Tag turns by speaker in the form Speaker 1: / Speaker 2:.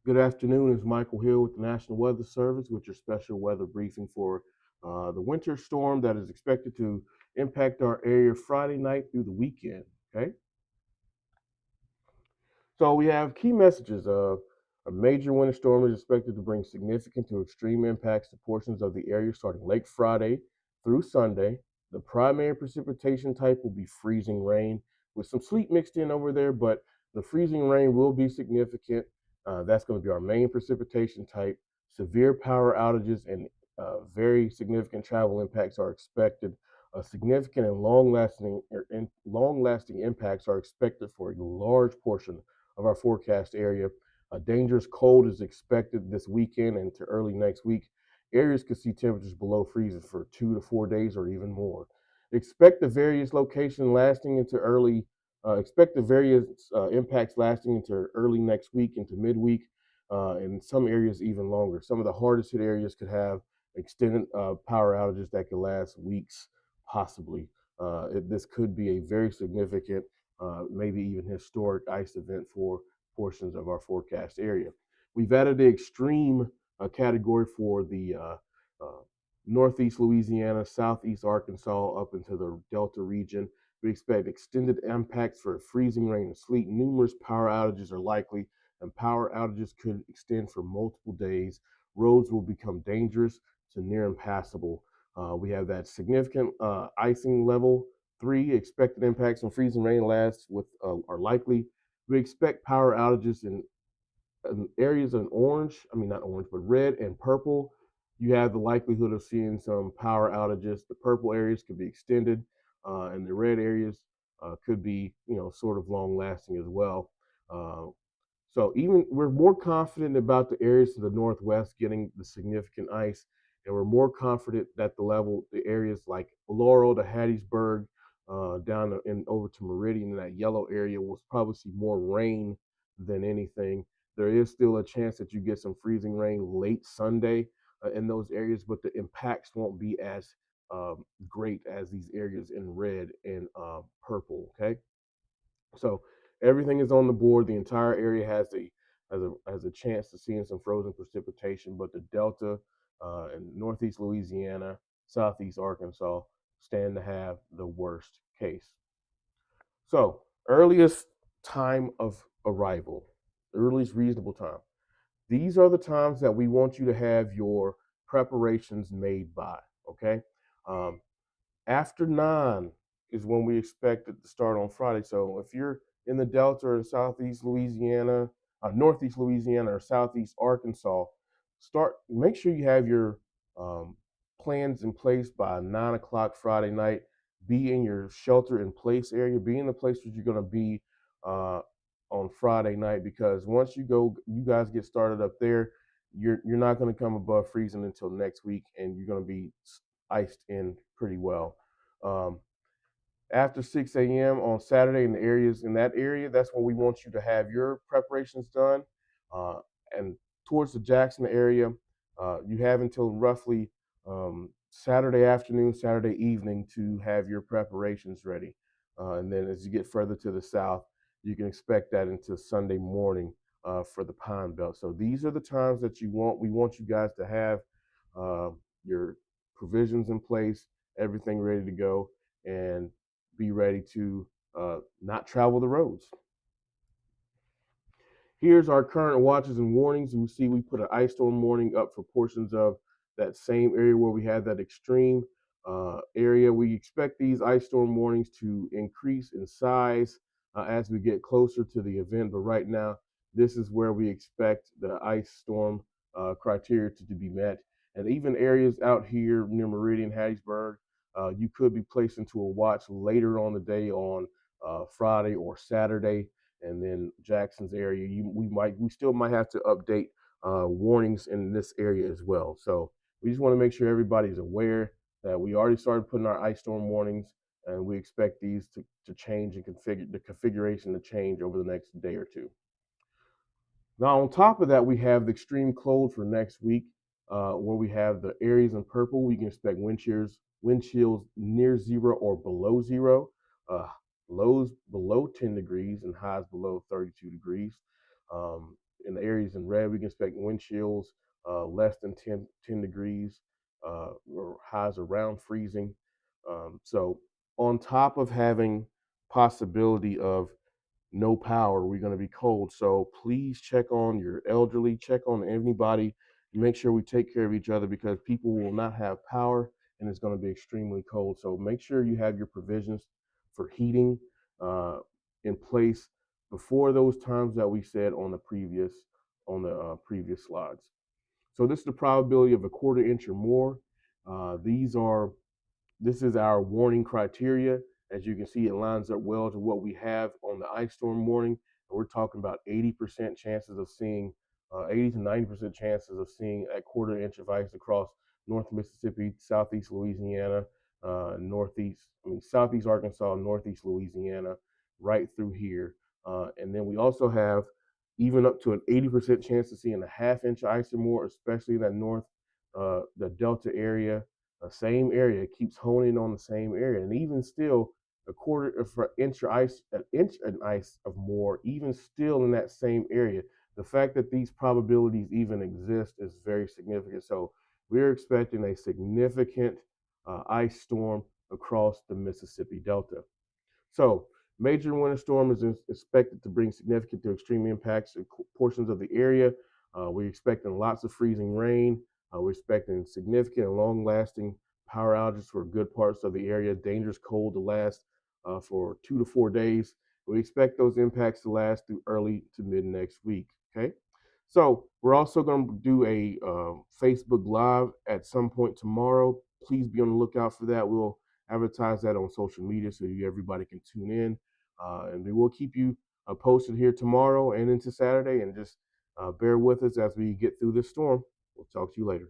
Speaker 1: Good afternoon. It's Michael Hill with the National Weather Service with your special weather briefing for the winter storm that is expected to impact our area Friday night through the weekend. Okay, so we have key messages. A major winter storm is expected to bring significant to extreme impacts to portions of the area starting late Friday through Sunday. The primary precipitation type will be freezing rain with some sleet mixed in over there, but the freezing rain will be significant. That's going to be our main precipitation type. Severe power outages and very significant travel impacts are expected. Significant and long-lasting impacts are expected for a large portion of our forecast area. A dangerous cold is expected this weekend and to early next week. Areas could see temperatures below freezing for 2 to 4 days or even more. Expect the various locations lasting into early. Expect the various impacts lasting into early next week, into midweek, and some areas even longer. Some of the hardest hit areas could have extended power outages that could last weeks, possibly. This could be a very significant, maybe even historic ice event for portions of our forecast area. We've added the extreme category for the uh, northeast Louisiana, southeast Arkansas, up into the Delta region. We expect extended impacts for freezing rain and sleet. Numerous power outages are likely, and power outages could extend for multiple days. Roads will become dangerous to near impassable. We have that significant icing level three. Expected impacts from freezing rain lasts with are likely. We expect power outages in areas in orange, I mean not orange, but red and purple. You have the likelihood of seeing some power outages. The purple areas could be extended, and the red areas could be, sort of long lasting as well. Uh, so even we're more confident about the areas to the northwest getting the significant ice, and we're more confident that the areas like Laurel to Hattiesburg, down and over to Meridian, in that yellow area, will probably see more rain than anything. There is still a chance that you get some freezing rain late Sunday in those areas, but the impacts won't be as great as these areas in red and purple. Okay, so everything is on the board. The entire area has a chance to seeing some frozen precipitation, but the Delta and Northeast Louisiana, Southeast Arkansas stand to have the worst case. So earliest time of arrival, earliest reasonable time. These are the times that we want you to have your preparations made by. Okay. Um, After 9 is when we expect it to start on Friday. So if you're in the Delta or Southeast Louisiana, Northeast Louisiana or Southeast Arkansas, make sure you have your um, plans in place by 9 o'clock Friday night. Be in your shelter in place area. Be in the place where you're going to be uh, on Friday night, because once you guys get started up there, you're not going to come above freezing until next week, and you're going to be iced in pretty well. Um, After 6 a.m. on Saturday in the areas in that area, that's when we want you to have your preparations done. And towards the Jackson area, you have until roughly Saturday afternoon, Saturday evening to have your preparations ready. And then as you get further to the south, you can expect that into Sunday morning for the Pine Belt. So these are the times that we want you guys to have uh, your provisions in place, everything ready to go, and be ready to not travel the roads. Here's our current watches and warnings. You see, we put an ice storm warning up for portions of that same area where we had that extreme area. We expect these ice storm warnings to increase in size as we get closer to the event. But right now, this is where we expect the ice storm criteria to be met. And even areas out here near Meridian, Hattiesburg, you could be placed into a watch later on the day on Friday or Saturday. And then Jackson's area, we still might have to update warnings in this area as well. So we just want to make sure everybody's aware that we already started putting our ice storm warnings, and we expect these to change and the configuration to change over the next day or two. Now, on top of that, we have the extreme cold for next week, where we have the areas in purple. We can expect wind chills near zero or below zero, uh, lows below 10 degrees, and highs below 32 degrees. In the areas in red, we can expect wind chills less than 10 degrees or highs around freezing. So on top of having possibility of no power, we're going to be cold. So please check on your elderly, check on anybody, make sure we take care of each other because people will not have power and it's going to be extremely cold. So make sure you have your provisions for heating uh, in place before those times that we said on the previous slides. So this is the probability of a quarter inch or more. These are This is our warning criteria. As you can see, it lines up well to what we have on the ice storm warning. And we're talking about 80% chances of seeing, 80 to 90% chances of seeing a quarter inch of ice across North Mississippi, Southeast Louisiana, Southeast Arkansas, Northeast Louisiana, right through here. And then we also have even up to an 80% chance of seeing a half inch ice or more, especially in that the Delta area, same area. It keeps honing on the same area, and even still, a quarter of an inch of ice, of more, even still in that same area. The fact that these probabilities even exist is very significant. So we're expecting a significant ice storm across the Mississippi Delta. So, major winter storm is expected to bring significant to extreme impacts to portions of the area. We're expecting lots of freezing rain. We're expecting significant and long-lasting power outages for good parts of the area. Dangerous cold to last for 2 to 4 days. We expect those impacts to last through early to mid next week. Okay. So we're also going to do a Facebook Live at some point tomorrow. Please be on the lookout for that. We'll advertise that on social media so everybody can tune in. And we will keep you posted here tomorrow and into Saturday. And just bear with us as we get through this storm. We'll talk to you later.